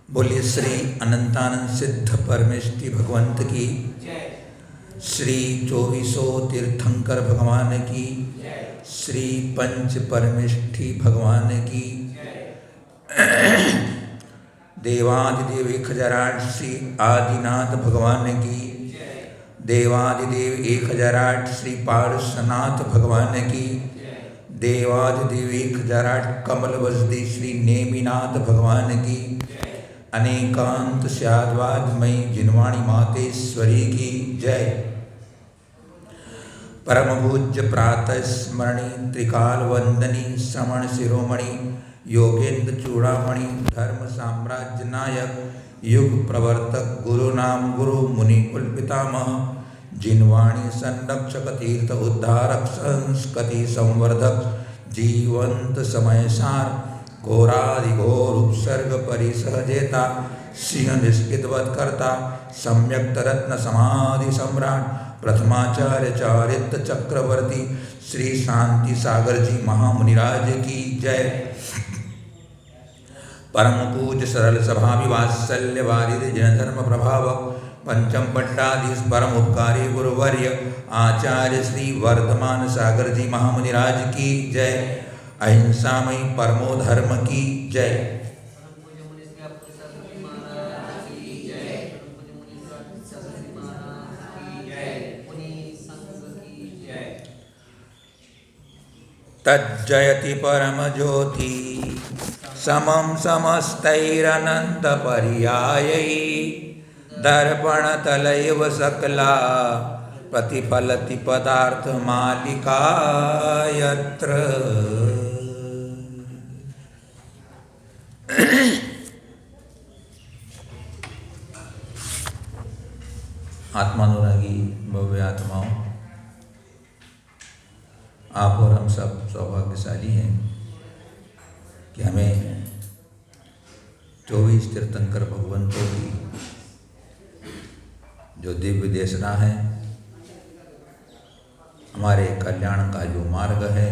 बोलिए श्री अनंतानंद सिद्ध परमेष्टि भगवंत की, श्री चौबीसों तीर्थंकर भगवान की, श्री पंच परमेष्टि भगवान की, देवादिदेव 1008 श्री आदिनाथ भगवान की, देवादिदेव 1008 श्री पार्श्वनाथ भगवान की, देवादिदेव 1008 कमल वसदी श्री नेमिनाथ भगवान की, अनेकांत स्याद्वादमयी जिनवाणी मातेश्वरी की जय। परम पूज्य प्रातः स्मरणी त्रिकाल वंदनी श्रवण शिरोमणि योगेंद्र चूड़ामणि धर्म साम्राज्य नायक युग प्रवर्तक गुरु नाम गुरु मुनि कुल पितामह जिनवाणी संरक्षक तीर्थ उद्धारक संस्कृति संवर्धक जीवंत समय सार घोराधिघोर उपसर्ग परिसहजेता सिंह निष्कितवत करता सम्यक रत्न समाधि सम्राट प्रथमाचार्य चारित्र चक्रवर्ती श्री शांति सागर जी महामुनिराज की जय। परम पूज्य सरल स्वभावी वात्सल्य वारिधि जन धर्म प्रभाव पंचम पट्टाधीश परम उपकारी गुरुवर्य आचार्य श्री वर्धमान सागर जी महामुनिराज की जय। अहिंसामयी परमो धर्म की जय। तज्जयति परम ज्योति समम समस्तैरनंत पर्यायै दर्पण तलैव सकला प्रतिफलति पदार्थ मालिका यत्र। आत्मानुरागी भव्य आत्माओं, आप और हम सब सौभाग्यशाली हैं कि हमें 24 तीर्थंकर भगवंतों की जो दिव्य देशना है, हमारे कल्याण का जो मार्ग है,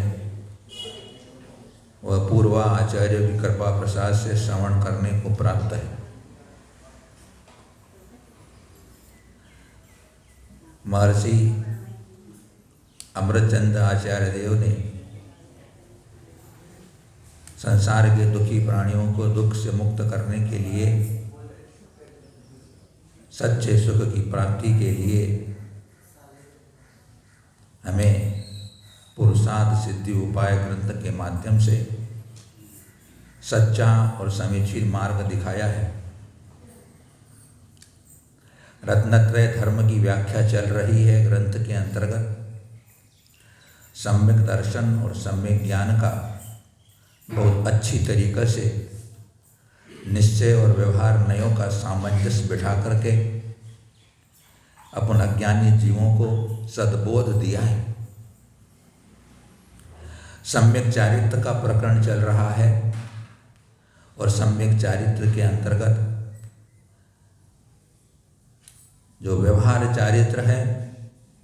वह पूर्वा आचार्य की कृपा प्रसाद से श्रवण करने को प्राप्त है। महर्षि अमृतचंद आचार्य देव ने संसार के दुखी प्राणियों को दुख से मुक्त करने के लिए, सच्चे सुख की प्राप्ति के लिए हमें पुरुषार्थ सिद्धि उपाय ग्रंथ के माध्यम से सच्चा और समीचीन मार्ग दिखाया है। रत्नत्रय धर्म की व्याख्या चल रही है ग्रंथ के अंतर्गत। सम्यक दर्शन और सम्यक ज्ञान का बहुत अच्छी तरीक़े से निश्चय और व्यवहार नयों का सामंजस्य बिठा करके अपन अज्ञानी जीवों को सद्बोध दिया है। सम्यक चारित्र का प्रकरण चल रहा है और सम्यक चारित्र के अंतर्गत जो व्यवहार चारित्र है,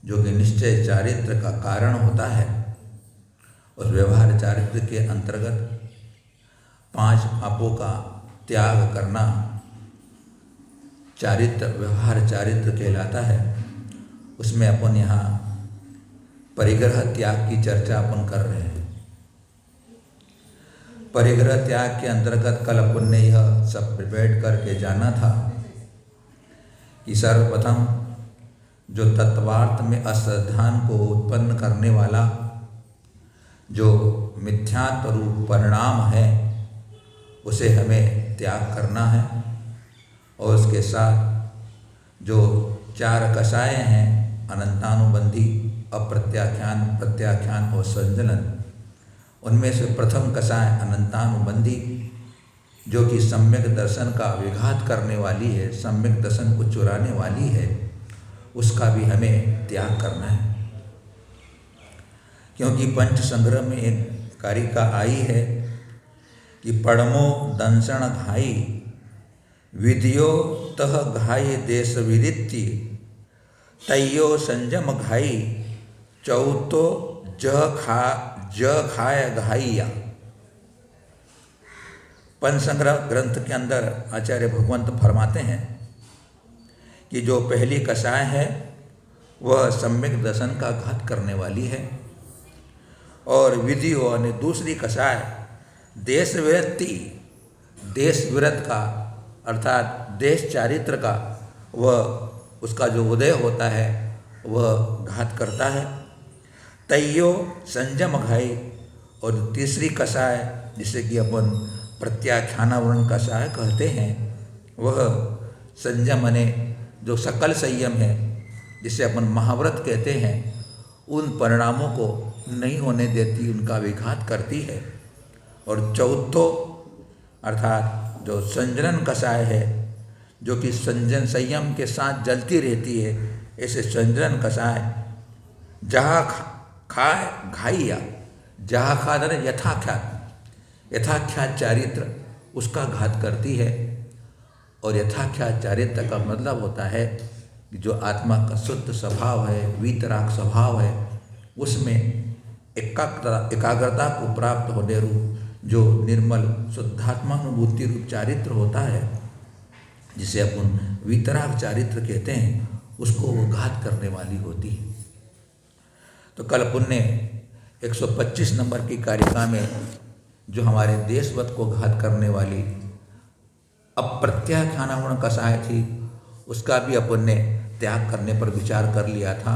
जो कि निश्चय चारित्र का कारण होता है, उस व्यवहार चारित्र के अंतर्गत 5 पापों का त्याग करना चारित्र व्यवहार चारित्र कहलाता है। उसमें अपन यहाँ परिग्रह त्याग की चर्चा अपन कर रहे हैं। परिग्रह त्याग के अंतर्गत कल अपन ने यह सब बैठ करके जाना था कि सर्वप्रथम जो तत्वार्थ में अश्रद्धान को उत्पन्न करने वाला जो मिथ्यात्व रूप परिणाम है, उसे हमें त्याग करना है। और उसके साथ जो 4 कषाय हैं, अनंतानुबंधी, अप्रत्याख्यान, प्रत्याख्यान और संजलन, उनमें से प्रथम कषाय अनंतानुबंधी जो कि सम्यक दर्शन का विघात करने वाली है, सम्यक दर्शन को चुराने वाली है, उसका भी हमें त्याग करना है। क्योंकि पंच संग्रह में एक कारिका आई है कि पड़मो दंसण घाई विधियो तह घाय देश विदित्य तैयो संजम घाई चौतो ज खाय घाइया। पंचसंग्रह ग्रंथ के अंदर आचार्य भगवंत फरमाते हैं कि जो पहली कषाय है वह सम्यक दर्शन का घात करने वाली है, और विधि और दूसरी कषाय देश विरक्ति, देश विरत का अर्थात देश चारित्र का वह उसका जो उदय होता है वह घात करता है। तैयो संयम घाई, और तीसरी कषाय जिसे कि अपन प्रत्याख्यानावरण कषाय कहते हैं, वह संयम माने जो सकल संयम है, जिसे अपन महाव्रत कहते हैं, उन परिणामों को नहीं होने देती, उनका विघात करती है। और चौथो अर्थात जो संजनन कषाय है, जो कि संजन संयम के साथ जलती रहती है, ऐसे संजनन कषाय जहाँ खाए घाइया, जहाँ खादर यथाख्यात, यथाख्यात चारित्र उसका घात करती है। और यथाख्यात चारित्र का मतलब होता है कि जो आत्मा का शुद्ध स्वभाव है, वीतराग स्वभाव है, उसमें एकाग्रता को प्राप्त होने रूप जो निर्मल शुद्धात्मानुभूति रूप चारित्र होता है, जिसे अपन वीतराग चारित्र कहते हैं, उसको वो घात करने वाली होती है। तो कल पुण्य 125 नंबर की कारिका में जो हमारे देशवत को घात करने वाली अप्रत्याख्यानावरण कषाय थी, उसका भी अपन ने त्याग करने पर विचार कर लिया था,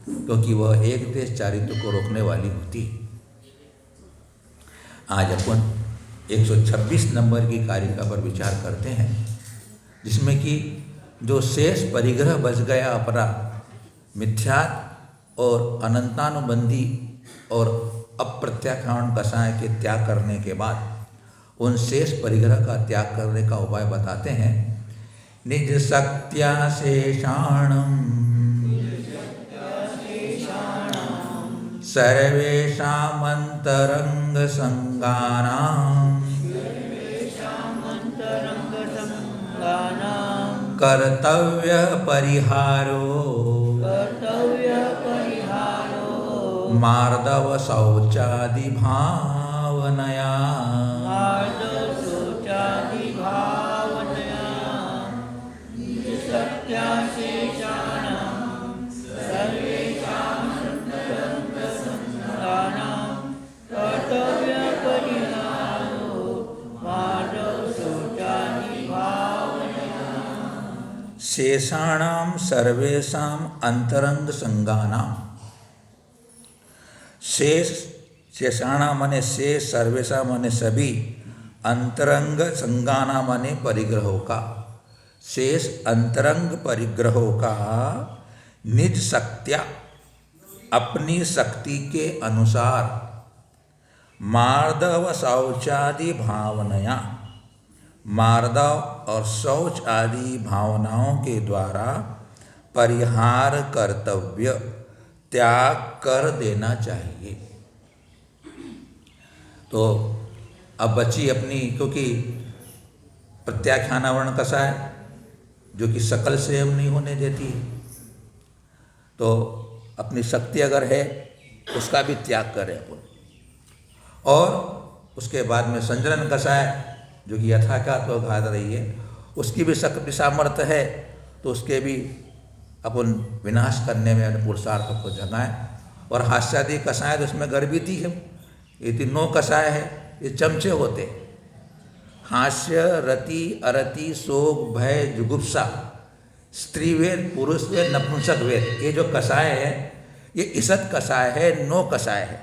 क्योंकि वह एक देश चारित्र को रोकने वाली होती। आज अपन 126 नंबर की कारिका पर विचार करते हैं, जिसमें कि जो शेष परिग्रह बच गया अपरा मिथ्यात्व और अनंतानुबंधी और अप्रत्याख्यान कषाय के त्याग करने के बाद उन शेष परिग्रह का त्याग करने का उपाय बताते हैं। निज शक्त्या शेषाणम सर्वेषामंतरंग संगानां कर्तव्य परिहारो मार्दव शौचादि भावनया। शेषाणाम सर्वेषाम अंतरंग संगानाम। शेष, शेषाणा माने शेष, सर्वेशा माने सभी, अंतरंग संगाना माने परिग्रहों का, शेष अंतरंग परिग्रहों का निज शक्त्या अपनी शक्ति के अनुसार मार्दव शौचादि भावनया, मार्दव और शौच आदि भावनाओं के द्वारा परिहार कर्तव्य त्याग कर देना चाहिए। तो अब बची अपनी, क्योंकि प्रत्याख्यानावरण कषाय जो कि सकल संयम नहीं होने देती, तो अपनी शक्ति अगर है उसका भी त्याग करें अपन। और उसके बाद में संजनन कषाय जो कि यथाख्यात तो घात रही है, उसकी भी शक्ति सामर्थ्य है, तो उसके भी अपन विनाश करने में पुरुषार्थ को जगाएं। और हास्यादि कषाय तो उसमें गर्भिती है, ये तीनों कषाय है, ये चमचे होते, हास्य, रति, अरति, शोक, भय, जुगुप्सा, स्त्री वेद, पुरुष वेद, नपुंसक वेद, ये जो कषाय है ये ईसत कषाय है, नो कषाय है।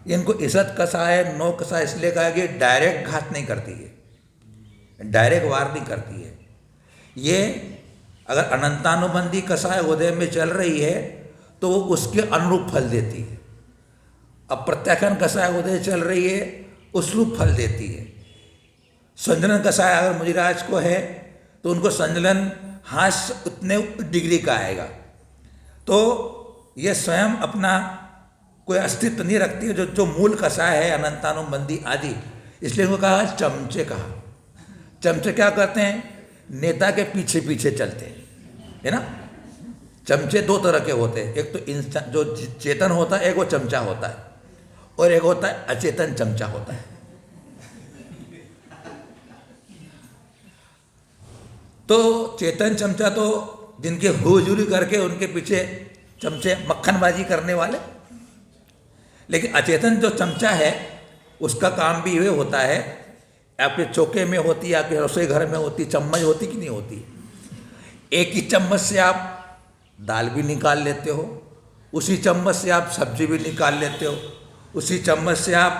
इनको ईसत कषाय, नो कषाय इसलिए कहा कि डायरेक्ट घात नहीं करती है, डायरेक्ट वार नहीं करती है। ये अगर अनंतानुबंधी कषाय उदय में चल रही है तो वो उसके अनुरूप फल देती है। अब प्रत्याख्यान कषाय उदय चल रही है, उस रूप फल देती है। संजलन कषाय अगर मुनिराज को है तो उनको संजलन हास्य उतने डिग्री का आएगा। तो ये स्वयं अपना कोई अस्तित्व नहीं रखती है, जो मूल कषाय है अनंतानुबंधी आदि, इसलिए उनको कहा चमचे कहा। चमचे क्या करते हैं? नेता के पीछे पीछे चलते हैं, है ना। चमचे दो तरह के होते हैं, एक तो जो चेतन होता है, एक वो चमचा होता है, और एक होता है अचेतन चमचा होता है। तो चेतन चमचा तो जिनके हुजूरी करके उनके पीछे चमचे मक्खनबाजी करने वाले, लेकिन अचेतन जो चमचा है उसका काम भी ये होता है, आपके चौके में होती है, आपके रसोई घर में होती, चम्मच होती कि नहीं होती, एक ही चम्मच से आप दाल भी निकाल लेते हो, उसी चम्मच से आप सब्जी भी निकाल लेते हो, उसी चम्मच से आप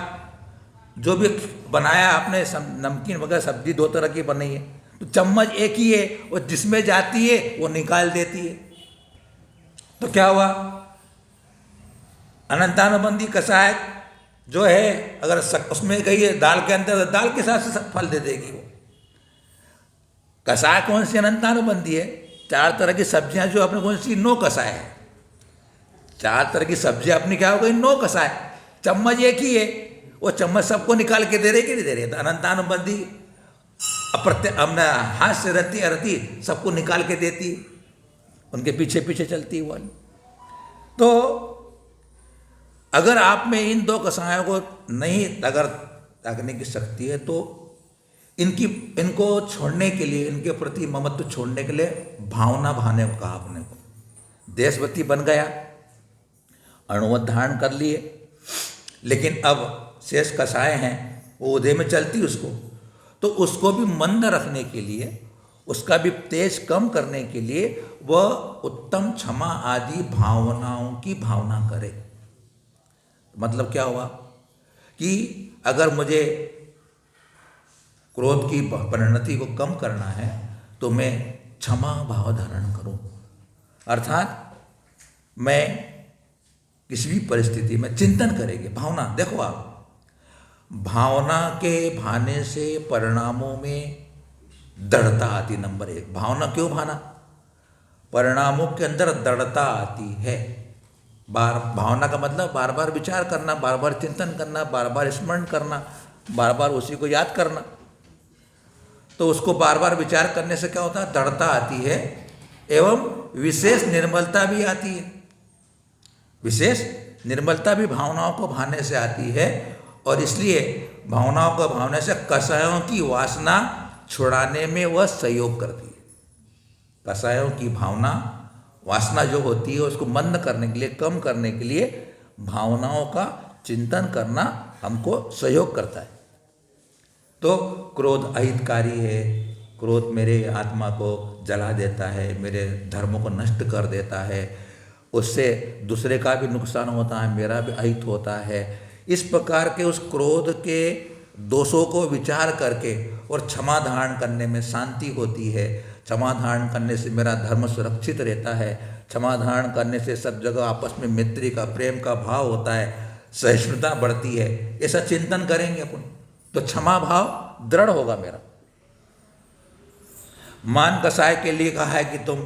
जो भी बनाया आपने नमकीन वगैरह सब्जी 2 तरह की बनाई है, तो चम्मच एक ही है, वो जिसमें जाती है वो निकाल देती है। तो क्या हुआ, अनंतानुबंधी कसाय जो है अगर उसमें गई है दाल के अंदर, तो दाल के साथ फल दे देगी वो। कसाय कौन सी अनंतानुबंधी है, 4 तरह की सब्जियां जो अपने कौन सी 9 कसाय है, 4 तरह की सब्जियां अपनी क्या हो गई 9 कसाय, चम्मच एक ही है, वो चम्मच सबको निकाल के दे रहे कि नहीं दे रहे। तो अनंतानुबंधी अपना हाथ से रहती रहती सबको निकाल के देती, उनके पीछे पीछे चलती है वाली। तो अगर आप में इन 2 कसायों को नहीं अगर त्यागने की शक्ति है, तो इनको छोड़ने के लिए, इनके प्रति ममत्व छोड़ने के लिए भावना भाने को कहा अपने को। देशभक्ति बन गया, अणुवत धारण कर लिए, लेकिन अब शेष कसाय हैं वो उदय में चलती उसको, तो उसको भी मंद रखने के लिए, उसका भी तेज कम करने के लिए वह उत्तम क्षमा आदि भावनाओं की भावना करे। मतलब क्या हुआ कि अगर मुझे क्रोध की परिणति को कम करना है तो मैं क्षमा भाव धारण करूं, अर्थात मैं किसी भी परिस्थिति में चिंतन करेंगे। भावना देखो आप, भावना के भाने से परिणामों में दृढ़ता आती। नंबर 1, भावना क्यों भाना, परिणामों के अंदर दृढ़ता आती है। भावना का मतलब बार बार विचार करना, बार बार चिंतन करना, बार बार स्मरण करना, बार बार उसी को याद करना। तो उसको बार बार विचार करने से क्या होता है, दृढ़ता आती है एवं विशेष निर्मलता भी आती है। विशेष निर्मलता भी भावनाओं को भाने से आती है, और इसलिए भावनाओं को भावने से कसायों की वासना छुड़ाने में वह सहयोग करती है। कसायों की भावना वासना जो होती है उसको मंद करने के लिए, कम करने के लिए भावनाओं का चिंतन करना हमको सहयोग करता है। तो क्रोध अहितकारी है, क्रोध मेरे आत्मा को जला देता है, मेरे धर्मों को नष्ट कर देता है, उससे दूसरे का भी नुकसान होता है, मेरा भी अहित होता है। इस प्रकार के उस क्रोध के दोषों को विचार करके और क्षमा धारण करने में शांति होती है। क्षमा धारण करने से मेरा धर्म सुरक्षित रहता है। क्षमा धारण करने से सब जगह आपस में मैत्री का, प्रेम का भाव होता है, सहिष्णुता बढ़ती है। ऐसा चिंतन करेंगे अपन तो क्षमा भाव दृढ़ होगा मेरा। मान कसाय के लिए कहा है कि तुम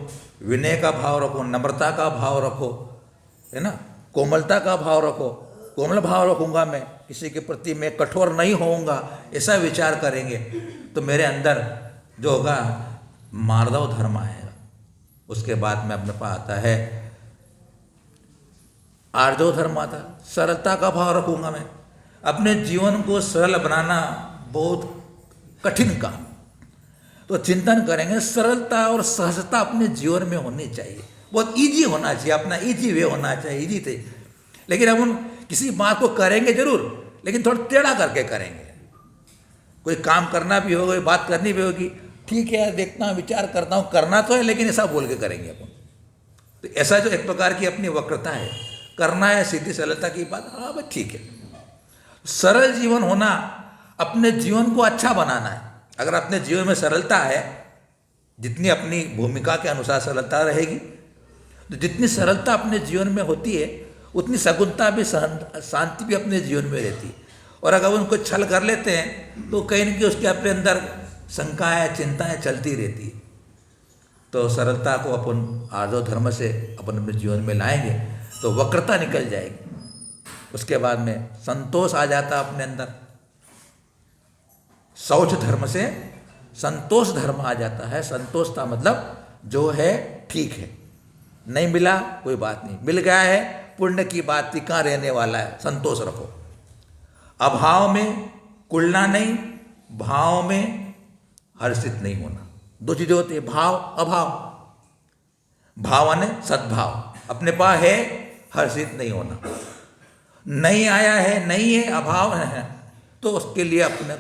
विनय का भाव रखो, नम्रता का भाव रखो, है ना, कोमलता का भाव रखो। कोमल भाव रखूंगा मैं, किसी के प्रति मैं कठोर नहीं होऊंगा, ऐसा विचार करेंगे तो मेरे अंदर जो होगा मार्दव धर्म आएगा। उसके बाद में अपने पास आता है आर्जव धर्म आता है, सरलता का भाव रखूंगा मैं। अपने जीवन को सरल बनाना बहुत कठिन काम, तो चिंतन करेंगे सरलता और सहजता अपने जीवन में होनी चाहिए, बहुत इजी होना चाहिए, अपना इजी वे होना चाहिए, इजी थे। लेकिन हम किसी बात को करेंगे जरूर, लेकिन थोड़ा टेढ़ा करके करेंगे। कोई काम करना भी होगा, बात करनी भी होगी, ठीक है देखता हूँ, विचार करता हूँ, करना तो है लेकिन ऐसा बोल के करेंगे अपन। तो ऐसा जो एक प्रकार की अपनी वक्रता है, करना है सीधी सरलता की बात, हाँ भाई ठीक है। सरल जीवन होना, अपने जीवन को अच्छा बनाना है। अगर अपने जीवन में सरलता है, जितनी अपनी भूमिका के अनुसार सरलता रहेगी, तो जितनी सरलता अपने जीवन में होती है उतनी सगुनता भी, शांति भी अपने जीवन में रहती है। और अगर उनको छल कर लेते हैं तो कहीं न कहीं उसके अपने अंदर शंकाएँ, चिंताएँ चलती रहती है। तो सरलता को अपन आर्जव धर्म से अपन अपने जीवन में लाएंगे तो वक्रता निकल जाएगी। उसके बाद में संतोष आ जाता अपने अंदर, शौच धर्म से संतोष धर्म आ जाता है। संतोषता मतलब जो है ठीक है, नहीं मिला कोई बात नहीं, मिल गया है पुण्य की बात थी, कहाँ रहने वाला है, संतोष रखो। अभाव में कुलना नहीं, भाव में हर्षित नहीं होना। दो चीजें होती है, भाव अभाव। भाव ने सद्भाव, अपने पास है, हर्षित नहीं होना, नहीं आया है, नहीं है, अभाव है, तो उसके लिए अपने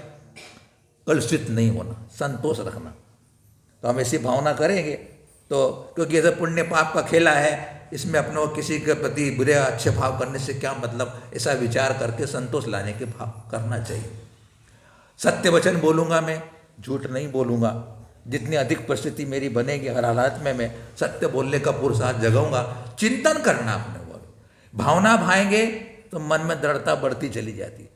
कलुषित नहीं होना, संतोष रखना। तो हम ऐसी भावना करेंगे तो, क्योंकि ऐसा पुण्य पाप का खेला है, इसमें अपने को किसी के प्रति बुरे अच्छे भाव करने से क्या मतलब, ऐसा विचार करके संतोष लाने के भाव करना चाहिए। सत्य वचन बोलूँगा, मैं झूठ नहीं बोलूँगा। जितनी अधिक परिस्थिति मेरी बनेगी, हर हालात में मैं सत्य बोलने का पुरुषार्थ जगाऊंगा। चिंतन करना अपने को, भावना भाएंगे तो मन में दृढ़ता बढ़ती चली जाती है।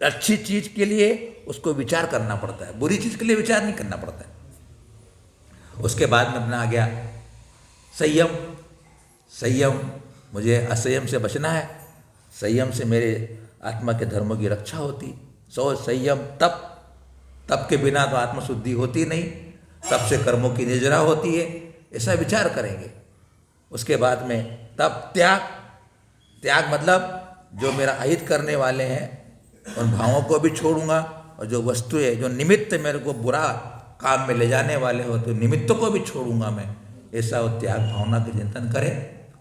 अच्छी चीज के लिए उसको विचार करना पड़ता है, बुरी चीज के लिए विचार नहीं करना पड़ता है। उसके बाद में अपना आ गया संयम। संयम, मुझे असंयम से बचना है। संयम से मेरे आत्मा के धर्मों की रक्षा होती। संयम, तप के बिना तो आत्मशुद्धि होती नहीं, तप से कर्मों की निजरा होती है, ऐसा विचार करेंगे। उसके बाद में तप, त्याग मतलब जो मेरा अहित करने वाले हैं उन भावों को भी छोड़ूंगा, और जो वस्तु है, जो निमित्त मेरे को बुरा काम में ले जाने वाले हो, तो निमित्तों को भी छोड़ूंगा मैं। ऐसा वो त्याग भावना के चिंतन करें।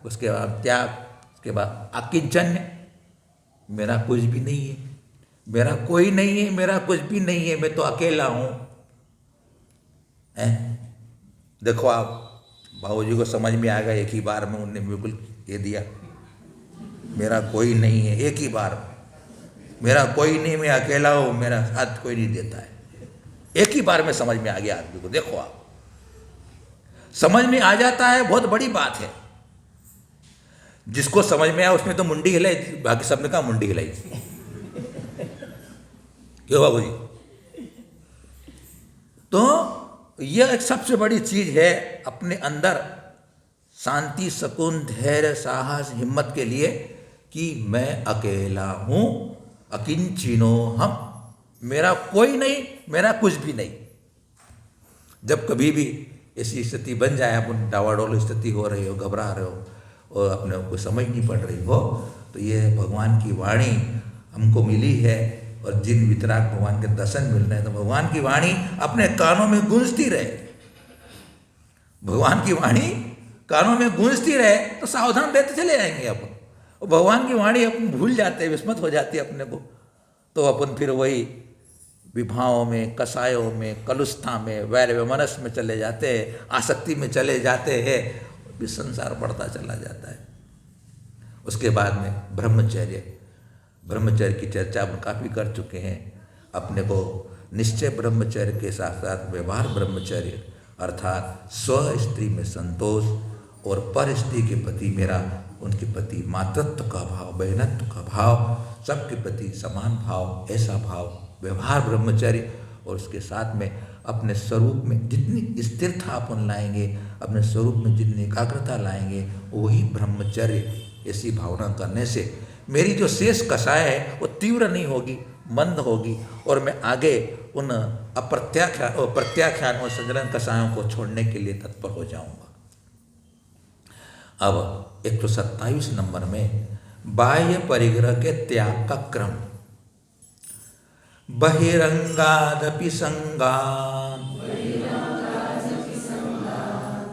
उसके बाद त्याग, उसके बाद अकिंचन्य, मेरा कुछ भी नहीं है, मेरा कोई नहीं है, मेरा कुछ भी नहीं है, मैं तो अकेला हूँ। देखो आप, बाबूजी को समझ में आ गया, एक ही बार में उन्होंने बिल्कुल ये दिया, मेरा कोई नहीं है, एक ही बार, मेरा कोई नहीं, मैं अकेला हूँ, मेरा साथ कोई नहीं देता है। एक ही बार में समझ में आ गया आदमी को। देखो आप, समझ में आ जाता है, बहुत बड़ी बात है। जिसको समझ में आया उसने तो मुंडी हिलाई, बाकी सबने कहा मुंडी हिलाई। क्यों बाबू जी? तो यह एक सबसे बड़ी चीज है अपने अंदर शांति, सुकून, धैर्य, साहस, हिम्मत के लिए, कि मैं अकेला हूं, अकिंचिनो हम, मेरा कोई नहीं, मेरा कुछ भी नहीं। जब कभी भी ऐसी स्थिति बन जाए, अपन डावाडोल स्थिति हो रही हो, घबरा रहे हो और अपने को समझ नहीं पड़ रही हो, तो ये भगवान की वाणी हमको मिली है। और जिन वितराग भगवान के दर्शन मिल रहे हैं, तो भगवान की वाणी अपने कानों में गूंजती रहे, भगवान की वाणी कानों में गूंजती रहे, तो सावधान रहते चले जाएंगे अपन। और भगवान की वाणी अपन भूल जाते हैं, विस्मृत हो जाती है अपने को, तो अपन फिर वही विभावों में, कसायों में, कलुष्था में, वैर विमनस में चले जाते हैं, आसक्ति में चले जाते हैं, भी संसार बढ़ता चला जाता है। उसके बाद में ब्रह्मचर्य की चर्चा हम काफ़ी कर चुके हैं। अपने को निश्चय ब्रह्मचर्य के साथ साथ व्यवहार ब्रह्मचर्य, अर्थात स्व स्त्री में संतोष और पर स्त्री के प्रति मेरा, उनके प्रति मातृत्व का भाव, बहनत्व का भाव, सबके प्रति समान भाव, ऐसा भाव व्यवहार ब्रह्मचर्य। और उसके साथ में अपने स्वरूप में जितनी स्थिरता अपन लाएंगे, अपने स्वरूप में जितनी एकाग्रता लाएंगे, वही ब्रह्मचर्य। ऐसी भावना करने से मेरी जो शेष कषाय है वो तीव्र नहीं होगी, मंद होगी, और मैं आगे उन प्रत्याख्यान और संजलन कषायों को छोड़ने के लिए तत्पर हो जाऊंगा। अब 127 नंबर में बाह्य परिग्रह के त्याग का क्रम। बहिरंगादपि संगान्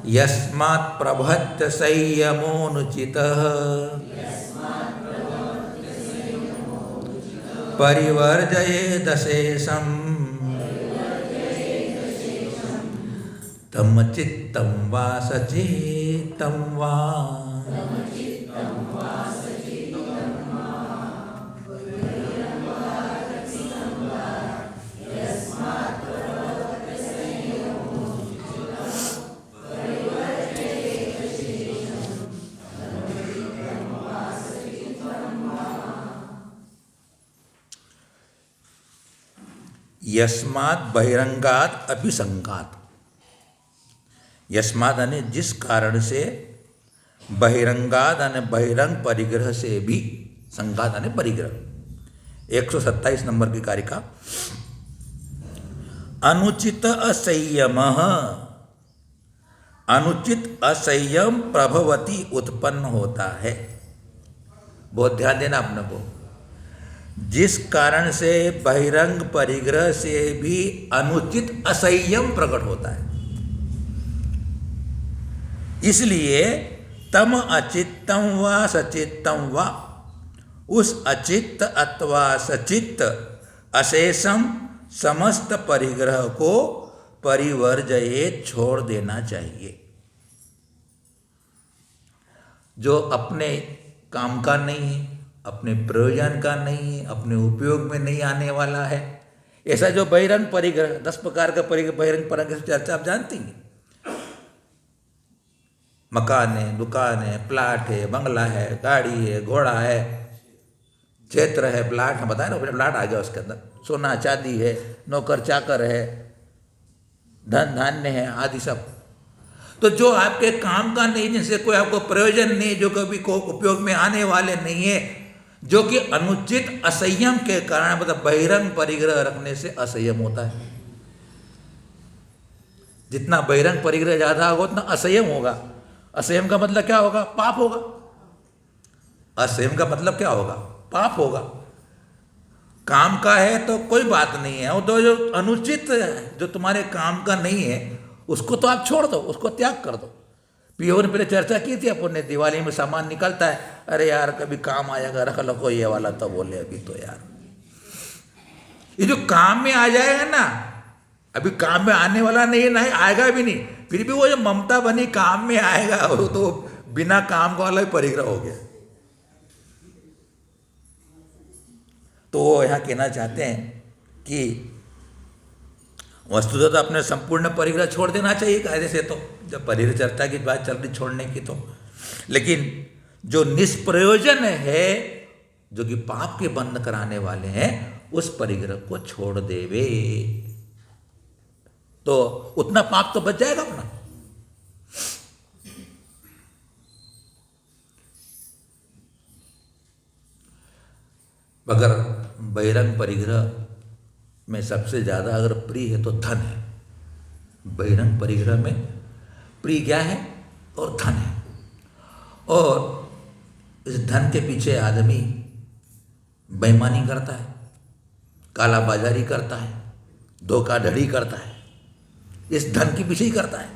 यस्मात् प्रभत्य संयमोनुचितः परिवर्जयेदशेषं तम चित्तं वा सचेतं वा। यस्मात् बहिरंगात अपि संगात। यस्मात् यानी जिस कारण से, बहिरंगात यानी बहिरंग परिग्रह से भी, संगात यानी परिग्रह। 127 नंबर की कारिका। अनुचित असंयम, अनुचित असंयम प्रभवती उत्पन्न होता है। बहुत ध्यान देना अपने को। जिस कारण से बहिरंग परिग्रह से भी अनुचित असंयम प्रकट होता है। इसलिए तम अचित्तम व सचित्तम व, उस अचित्त अथवा सचित्त अशेषम समस्त परिग्रह को परिवर्जयेत, छोड़ देना चाहिए। जो अपने काम का नहीं है, अपने प्रयोजन का नहीं है, अपने उपयोग में नहीं आने वाला है, ऐसा जो बहिरंग परिग्रह, 10 प्रकार का बहिरंग परिग्रह की चर्चा आप जानती हैं। मकान है, दुकान है, प्लाट है, बंगला है, गाड़ी है, घोड़ा है, क्षेत्र है, प्लाट है, बताया ना, प्लाट आ गया उसके अंदर, सोना चांदी है, नौकर चाकर है, धन धान्य है, आदि सब। तो जो आपके काम का नहीं, जिनसे कोई आपको प्रयोजन नहीं, जो कभी को उपयोग में आने वाले नहीं है, जो कि अनुचित असंयम के कारण, मतलब बहिरंग परिग्रह रखने से असंयम होता है। जितना बहिरंग परिग्रह ज्यादा होगा उतना असंयम होगा। असंयम का मतलब क्या होगा? पाप होगा। असंयम का मतलब क्या होगा? पाप होगा। काम का है तो कोई बात नहीं है, वो तो जो अनुचित है, जो तुम्हारे काम का नहीं है, उसको तो आप छोड़ दो, उसको त्याग कर दो। पीओ ने पहले चर्चा की थी अपन ने, दिवाली में सामान निकलता है, अरे यार कभी काम आएगा, रख लो कोई ये वाला, तो बोले अभी तो यार ये जो काम में आ जाएगा ना, अभी काम में आने वाला नहीं, नहीं आएगा भी नहीं, फिर भी वो जो ममता बनी काम में आएगा, वो तो बिना काम का वाला भी परिग्रह हो गया। तो वो यहाँ कहना चाहते हैं कि वस्तुतः तो अपने संपूर्ण परिग्रह छोड़ देना चाहिए कायदे से, तो जब परिग्रह चर्चा की बात चल रही छोड़ने की, तो लेकिन जो निष्प्रयोजन है, जो कि पाप के बंध कराने वाले हैं, उस परिग्रह को छोड़ देवे तो उतना पाप तो बच जाएगा अपना। अगर बहिरंग परिग्रह में सबसे ज्यादा अगर प्रिय है तो धन है। बहिरंग परिग्रह में प्रिय क्या है? और धन है। और इस धन के पीछे आदमी बेईमानी करता है, काला बाजारी करता है, धोखाधड़ी करता है, इस धन के पीछे ही करता है।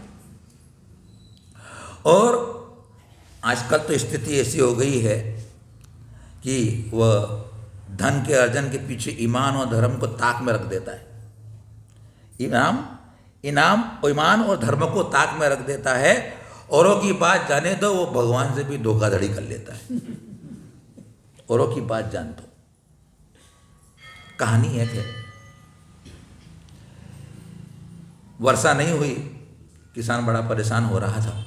और आजकल तो स्थिति ऐसी हो गई है कि वह धन के अर्जन के पीछे ईमान और धर्म को ताक में रख देता है। ईमान और धर्म को ताक में रख देता है। औरों की बात जाने दो, वो भगवान से भी धोखाधड़ी कर लेता है। औरों की बात जान दो। कहानी है कि वर्षा नहीं हुई, किसान बड़ा परेशान हो रहा था,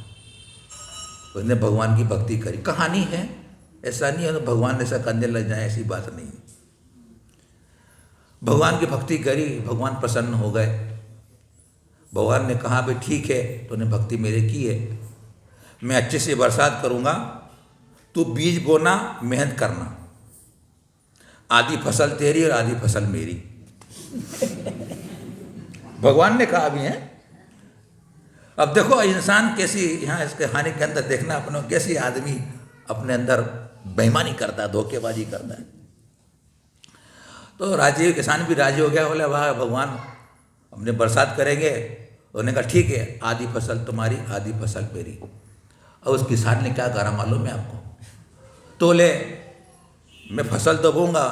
उसने भगवान की भक्ति करी। कहानी है, ऐसा नहीं है तो भगवान ऐसा करने लग जाए, ऐसी बात नहीं। भगवान की भक्ति करी, भगवान प्रसन्न हो गए। भगवान ने कहा भाई ठीक है, तूने भक्ति मेरे की है, मैं अच्छे से बरसात करूँगा, तू बीज बोना, मेहनत करना, आधी फसल तेरी और आधी फसल मेरी। भगवान ने कहा भी है। अब देखो इंसान कैसी, यहाँ इस कहानी के अंदर देखना अपने, कैसी आदमी अपने अंदर बेईमानी करता है, धोखेबाजी करता है। तो राजी, किसान भी राजी हो गया, बोले वाह भगवान हमने बरसात करेंगे। उन्होंने कहा ठीक है, आधी फसल तुम्हारी, आधी फसल मेरी। और उस किसान ने क्या करा मालूम है आपको? तो बोले मैं फसल तो बोऊंगा।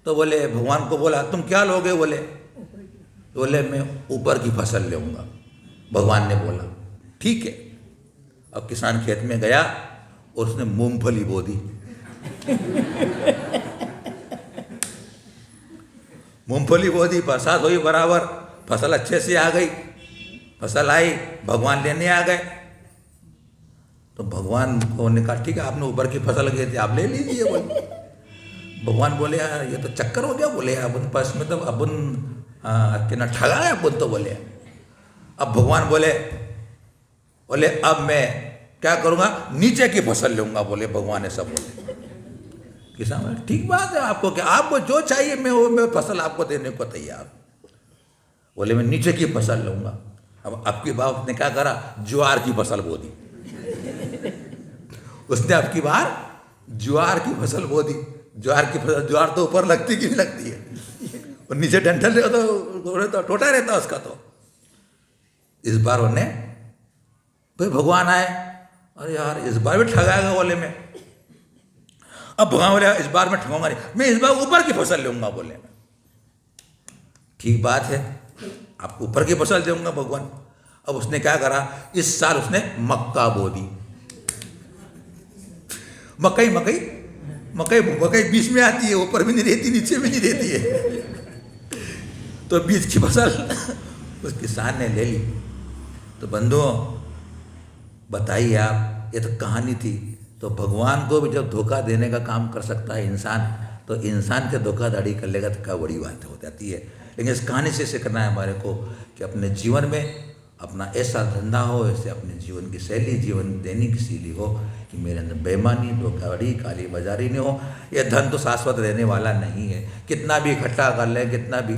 तो बोले भगवान को बोला तुम क्या लोगे? बोले मैं ऊपर की फसल लेऊंगा। भगवान ने बोला ठीक है। अब किसान खेत में गया और उसने मूंगफली बो दी। मूंगफली बो दी, बरसात हुई बराबर, फसल अच्छे से आ गई। फसल आई, भगवान लेने आ गए। तो भगवान को ने कहा ठीक है, आपने ऊपर की फसल गई थी, आप ले लीजिए। बोले भगवान बोले यार ये तो चक्कर हो गया। बोले अपन पास में तो अपन कितना ठगा है अपन, तो बोले। अब भगवान बोले अब मैं क्या करूँगा, नीचे की फसल लूँगा। बोले भगवान ऐसा बोले। किसान बोले ठीक बात है, आपको क्या, आपको जो चाहिए मैं फसल आपको देने को तैयार। बोले मैं नीचे की फसल लूँगा। अब आपकी बाप ने क्या करा, ज्वार की फसल बो दी। उसने आपकी बार ज्वार की फसल बो दी। ज्वार की फसल, ज्वार तो ऊपर लगती कि नहीं लगती है, और नीचे डंठल तो टोटा रहता उसका। तो इस बार उन्हें फिर भगवान आए, अरे यार इस बार भी ठगाएगा बोले में। अब भगवान बोले इस बार मैं ठगूंगा नहीं, मैं इस बार ऊपर की फसल लूंगा बोले में। ठीक बात है, आपको ऊपर की फसल दूंगा भगवान। अब उसने क्या करा, इस साल उसने मक्का बो दी। मकई मकई मकई मकई बीच में आती है, ऊपर भी नहीं रहती, नीचे भी नहीं रहती है। तो बीच की फसल उस किसान ने ले ली। तो बंधुओं बताइए आप, ये तो कहानी थी। तो भगवान को भी जब धोखा देने का काम कर सकता है इंसान, तो इंसान के धोखाधड़ी कर लेगा तो क्या बड़ी बात हो जाती है। लेकिन इस कहानी से सीखना है हमारे को कि अपने जीवन में अपना ऐसा धंधा हो, ऐसे अपने जीवन की शैली, जीवन दैनिक शैली हो कि मेरे अंदर बेईमानी, धोखाधड़ी, काली बाजारी नहीं हो। यह धन तो शाश्वत रहने वाला नहीं है, कितना भी इकट्ठा कर ले, कितना भी,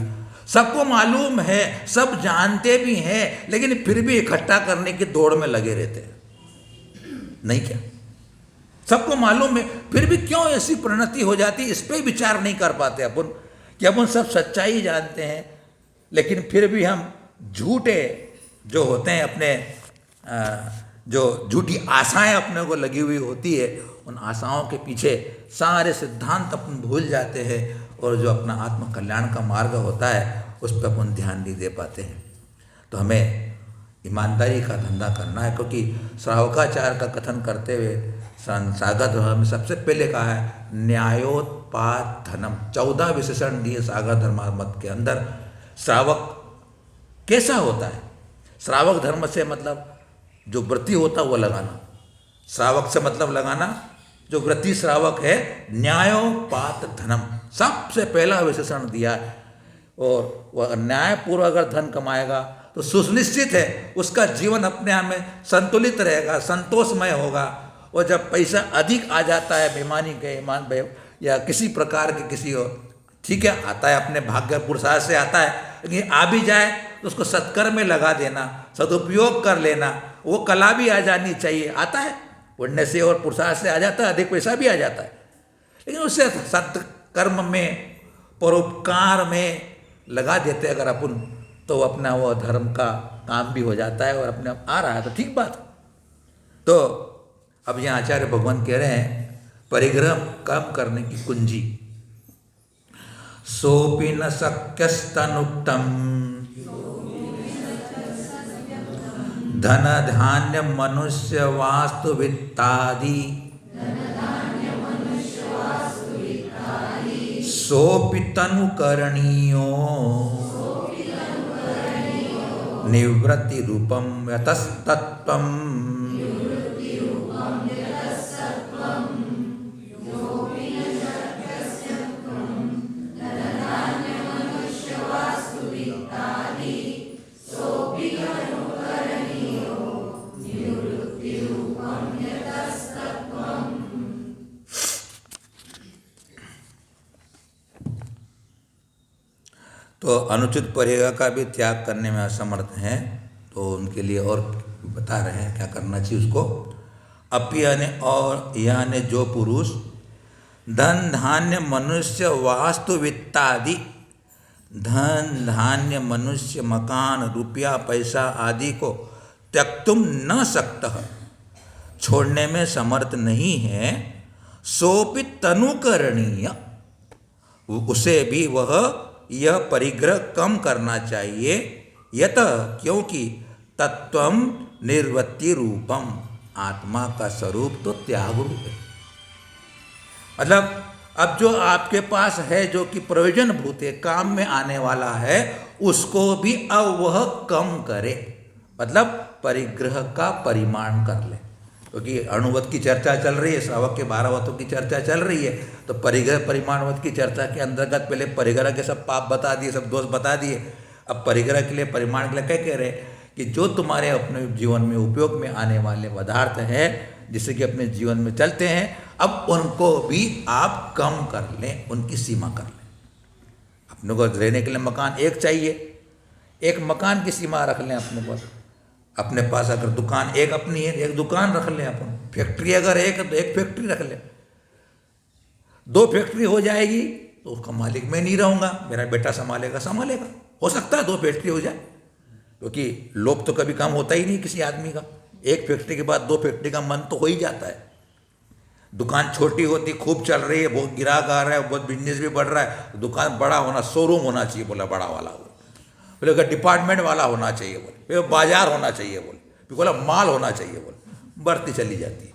सबको मालूम है, सब जानते भी हैं, लेकिन फिर भी इकट्ठा करने की दौड़ में लगे रहते हैं। नहीं क्या? सबको मालूम है, फिर भी क्यों ऐसी परिणति हो जाती है, इस पर विचार नहीं कर पाते अपन कि अपन सब सच्चाई जानते हैं, लेकिन फिर भी हम झूठे जो होते हैं, अपने जो झूठी आशाएं अपने को लगी हुई होती है, उन आशाओं के पीछे सारे सिद्धांत अपन भूल जाते हैं, और जो अपना आत्म कल्याण का मार्ग होता है उस पर अपन ध्यान नहीं दे पाते हैं। तो हमें ईमानदारी का धंधा करना है, क्योंकि श्रावकाचार्य का कथन करते हुए सागर धर्म में सबसे पहले कहा है न्यायोत्पाद धनम। 14 विशेषण दिए सागर धर्म मत के अंदर। श्रावक कैसा होता है? श्रावक धर्म से मतलब जो व्रती होता है वो लगाना, श्रावक से मतलब लगाना जो व्रती श्रावक है। न्यायोपात धनम सबसे पहला विशेषण दिया है, और वह न्यायपूर्वक अगर धन कमाएगा तो सुनिश्चित है उसका जीवन अपने आप में संतुलित रहेगा, संतोषमय होगा। और जब पैसा अधिक आ जाता है बेईमानी के, ईमान या किसी प्रकार के किसी और, ठीक है आता है अपने भाग्य पुरुषार्थ से आता है, लेकिन आ भी जाए तो उसको सत्कर्म में लगा देना, सदुपयोग कर लेना, वो कला भी आ जानी चाहिए। आता है पुण्य से और पुरुषार्थ से आ जाता है, अधिक पैसा भी आ जाता है, लेकिन उससे सत्कर्म में, परोपकार में लगा देते अगर अपन, तो अपना वो धर्म का काम भी हो जाता है और अपने आप आ रहा है तो ठीक बात। तो अब यहाँ आचार्य भगवान कह रहे हैं परिग्रह कम करने की कुंजी। सोपि न शक्यस्तनुक्तम धन धान्य मनुष्य वास्तु वित्तादि सोपि तनु करणीयो निवृत्ति रूपम यतस्तत्वम। तो अनुचित परिग्रह का भी त्याग करने में असमर्थ हैं, तो उनके लिए और बता रहे हैं क्या करना चाहिए उसको। अपि यानी और यानी जो पुरुष धन धान्य मनुष्य वास्तु वित्तादि, धन धान्य मनुष्य मकान रुपया पैसा आदि को त्यक्तुम न सकता, छोड़ने में समर्थ नहीं है, सोपि तनुकरणीय, उसे भी वह यह परिग्रह कम करना चाहिए। यत क्योंकि तत्वम निर्वृत्ति रूपम, आत्मा का स्वरूप तो त्याग रूप है। मतलब अब जो आपके पास है, जो कि प्रयोजन भूत है, काम में आने वाला है, उसको भी अब वह कम करे, मतलब परिग्रह का परिमाण कर ले। क्योंकि अणुवत की चर्चा चल रही है, श्रावक के 12 वतों की चर्चा चल रही है, तो परिग्रह परिमाणवत की चर्चा के अंतर्गत पहले परिग्रह के सब पाप बता दिए, सब दोष बता दिए। अब परिग्रह के लिए, परिमाण के लिए क्या कह रहे हैं कि जो तुम्हारे अपने जीवन में उपयोग में आने वाले पदार्थ हैं, जिससे कि अपने जीवन में चलते हैं, अब उनको भी आप कम कर लें, उनकी सीमा कर लें। अपने को रहने के लिए मकान एक चाहिए, एक मकान की सीमा रख लें अपने पास। अपने पास अगर दुकान एक अपनी है, एक दुकान रख लें अपन। फैक्ट्री अगर एक है तो एक फैक्ट्री रख लें। 2 फैक्ट्री हो जाएगी तो उसका मालिक मैं नहीं रहूँगा, मेरा बेटा संभालेगा। हो सकता है 2 फैक्ट्री हो जाए, क्योंकि लोभ तो कभी कम होता ही नहीं किसी आदमी का। एक फैक्ट्री के बाद 2 फैक्ट्री का मन तो हो ही जाता है। दुकान छोटी होती, खूब चल रही है, बहुत गिराहक आ रहा है, बहुत बिजनेस भी बढ़ रहा है, दुकान बड़ा होना, शोरूम होना चाहिए, बोला बड़ा वाला हो, बोले अगर डिपार्टमेंट वाला होना चाहिए, बोले बाजार होना चाहिए, बोले बोला माल होना चाहिए, बोले बढ़ती चली जाती है।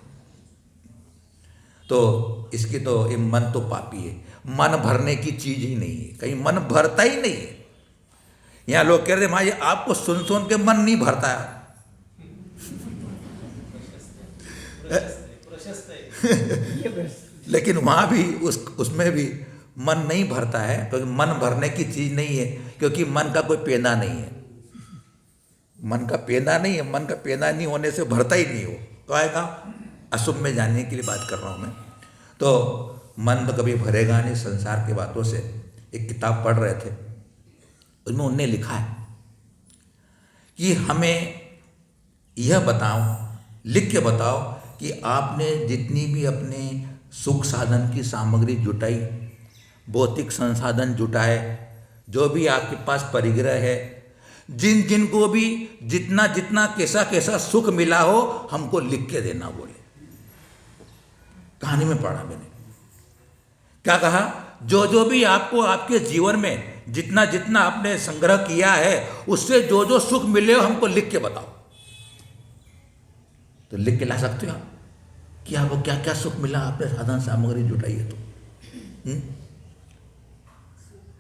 तो इसकी तो ये मन तो पापी है, मन भरने की चीज ही नहीं है, कहीं मन भरता ही नहीं है। यहाँ लोग कह रहे भाई आपको सुन सुन के मन नहीं भरता है। लेकिन वहाँ भी उसमें भी मन नहीं भरता है, क्योंकि मन भरने की चीज नहीं है, क्योंकि मन का कोई पेंदा नहीं है। मन का पेंदा नहीं है, मन का पेंदा नहीं होने से भरता ही नहीं हो, तो आएगा अशुभ में जानने के लिए बात कर रहा हूँ मैं। तो मन तो कभी भरेगा नहीं संसार की बातों से। एक किताब पढ़ रहे थे, उसमें उन्होंने लिखा है कि हमें यह बताओ, लिख के बताओ कि आपने जितनी भी अपने सुख साधन की सामग्री जुटाई, भौतिक संसाधन जुटाए, जो भी आपके पास परिग्रह है, जिन जिन को भी जितना जितना कैसा कैसा सुख मिला हो, हमको लिख के देना। बोले कहानी में पढ़ा मैंने, क्या कहा, जो जो भी आपको आपके जीवन में जितना जितना आपने संग्रह किया है, उससे जो जो सुख मिले हो हमको लिख के बताओ। तो लिख के ला सकते हो आप कि आपको क्या क्या सुख मिला, आपने साधन सामग्री जुटाई है तो।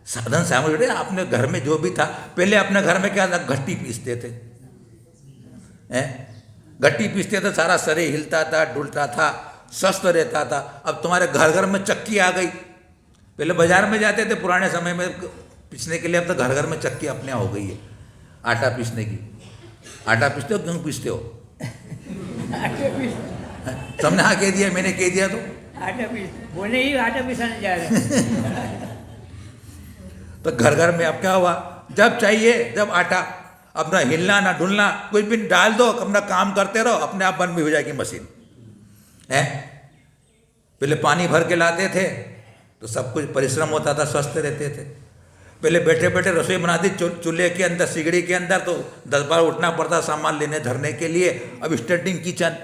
साधन सामग्री जुटाई, आपने घर में जो भी था, पहले अपने घर में क्या था, घट्टी पीसते थे, घट्टी पीसते थे, सारा शरीर हिलता था, डुलता था, स्वस्थ रहता था। अब तुम्हारे घर घर में चक्की आ गई। पहले बाजार में जाते थे पुराने समय में पीसने के लिए, अब तो घर घर में चक्की अपने हो गई है आटा पीसने की। आटा पीसते हो, क्यों पीसते हो? तुमने हाँ कह दिया, मैंने कह दिया तो आटा पीस बोले ही आटा पीसाने जा रहे। तो घर घर में अब क्या हुआ, जब चाहिए जब आटा, अपना हिलना ना ढुलना, कुछ भी डाल दो, अपना काम करते रहो, अपने आप बंद भी हो जाएगी मशीन है। पहले पानी भर के लाते थे तो सब कुछ परिश्रम होता था, स्वस्थ रहते थे। पहले बैठे बैठे रसोई बनाती चूल्हे के अंदर, सिगड़ी के अंदर, तो 10 बार उठना पड़ता सामान लेने धरने के लिए। अब स्टार्टिंग किचन,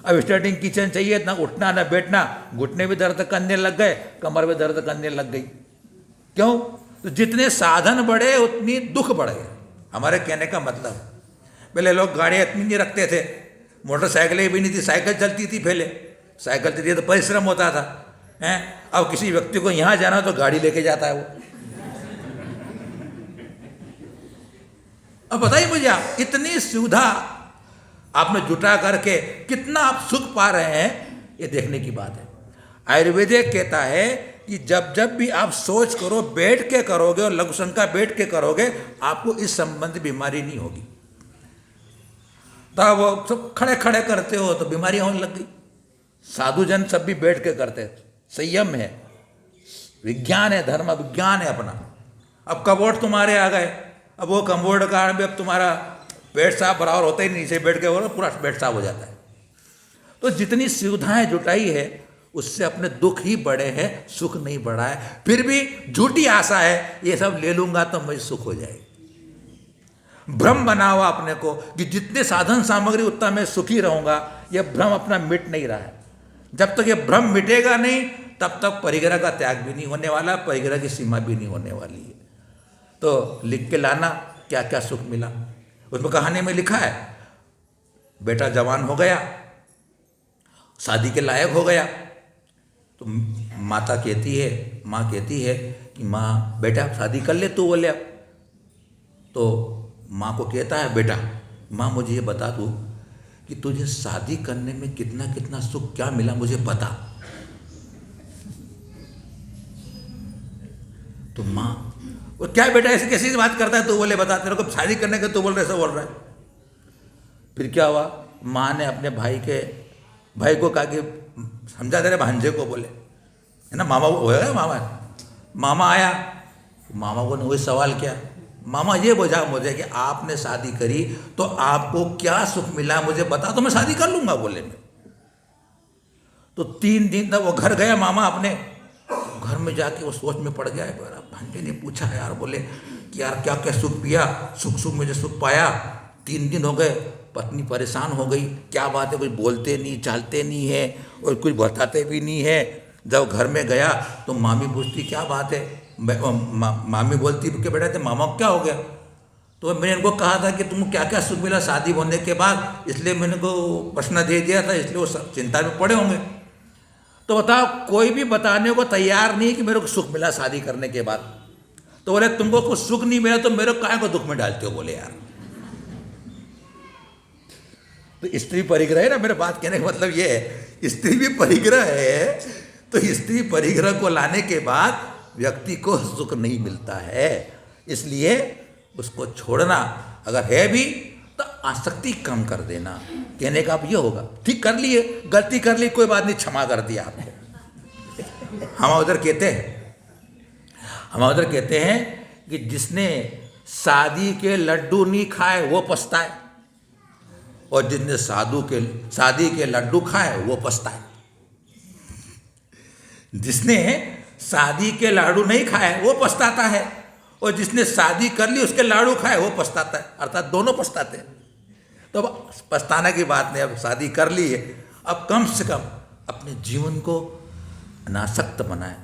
अब स्टार्टिंग किचन चाहिए, ना उठना ना बैठना, घुटने भी दर्द करने लग गए, कमर भी दर्द करने लग गई। क्यों? तो जितने साधन बढ़े उतनी दुख बढ़ गए। हमारे कहने का मतलब, पहले लोग गाड़ियाँ इतनी नहीं रखते थे, मोटरसाइकिलें भी नहीं थी, साइकिल चलती थी पहले, साइकिल चलती तो परिश्रम होता था हैं। अब किसी व्यक्ति को यहाँ जाना तो गाड़ी लेके जाता है वो। अब बताइए मुझे, आप इतनी सुविधा आपने जुटा करके कितना आप सुख पा रहे हैं, ये देखने की बात है। आयुर्वेद कहता है कि जब जब भी आप सोच करो, बैठ के करोगे और लघु शंका बैठ के करोगे, आपको इस संबंधी बीमारी नहीं होगी। तब वो सब खड़े खड़े करते हो तो बीमारी होने लग गई। साधु जन सब भी बैठ के करते हैं, संयम है, विज्ञान है, धर्म विज्ञान है अपना। अब कबोर्ड तुम्हारे आ गए, अब वो कबोर्ड का कारण भी अब तुम्हारा पेट साफ बराबर होता ही नहीं, नीचे बैठ के बोलो पूरा पेट साफ हो जाता है। तो जितनी सुविधाएं जुटाई है उससे अपने दुख ही बढ़े हैं, सुख नहीं बढ़ा है। फिर भी झूठी आशा है, ये सब ले लूंगा तो मुझे सुख हो जाएगी। भ्रम बना हुआ अपने को कि जितने साधन सामग्री उतना मैं सुखी रहूंगा, यह भ्रम अपना मिट नहीं रहा है। जब तक ये भ्रम मिटेगा नहीं, तब तक परिग्रह का त्याग भी नहीं होने वाला, परिग्रह की सीमा भी नहीं होने वाली है। तो लिख के लाना क्या क्या सुख मिला। उसमें कहानी में लिखा है, बेटा जवान हो गया, शादी के लायक हो गया, तो माता कहती है, माँ कहती है कि माँ बेटा शादी कर ले तू, बोले। तो माँ को कहता है, बेटा माँ मुझे ये बता दो कि तुझे शादी करने में कितना कितना सुख क्या मिला, मुझे बता। तो माँ, वो क्या बेटा ऐसे कैसी बात करता है, तू बोले बता, तेरे को शादी करने का तू बोल रहे, ऐसा बोल रहा है। फिर क्या हुआ, माँ ने अपने भाई को कहा कि समझा तेरे भांजे को, बोले है ना, मामा को होगा, मामा आया, मामा को ने वही सवाल किया, मामा ये बोझा मुझे कि आपने शादी करी तो आपको क्या सुख मिला, मुझे बता तो मैं शादी कर लूंगा, बोले मैं। तो 3 दिन तक वो घर गया मामा अपने, घर में जाके वो सोच में पड़ गया। भांजे ने पूछा यार, बोले कि यार क्या क्या सुख पिया, सुख मुझे सुख पाया, 3 दिन हो गए, पत्नी परेशान हो गई, क्या बात है, कुछ बोलते नहीं, चालते नहीं है और कुछ बताते भी नहीं है। जब घर में गया तो मामी पूछती क्या बात है, मामी बोलती कि बेटा ते मामा को क्या हो गया। तो मैंने इनको कहा था कि तुमको क्या क्या सुख मिला शादी होने के बाद, इसलिए मैंने को प्रश्न दे दिया था, इसलिए वो चिंता में पड़े होंगे। तो बताओ, कोई भी बताने को तैयार नहीं कि मेरे को सुख मिला शादी करने के बाद। तो बोले तुमको कुछ सुख नहीं मिला तो मेरे को काहे को दुख में डालते हो, बोले यार। तो स्त्री परिग्रह है ना, मेरे बात कहने का मतलब ये है, स्त्री भी परिग्रह है। तो स्त्री परिग्रह को लाने के बाद व्यक्ति को सुख नहीं मिलता है, इसलिए उसको छोड़ना, अगर है भी तो आसक्ति कम कर देना। कहने का अब ये होगा, ठीक कर लिए, गलती कर ली, कोई बात नहीं, क्षमा कर दिया आपको। हम उधर कहते हैं कि जिसने शादी के लड्डू नहीं खाए वो पछताए, और जिसने शादी के लड्डू खाए वो पछताए। जिसने शादी के लाडू नहीं खाए वो पछताता है, और जिसने शादी कर ली उसके लाडू खाए वो पछताता है, अर्थात दोनों पछताते हैं। तो अब पछताने की बात नहीं, अब शादी कर ली है, अब कम से कम अपने जीवन को अनासक्त बनाए,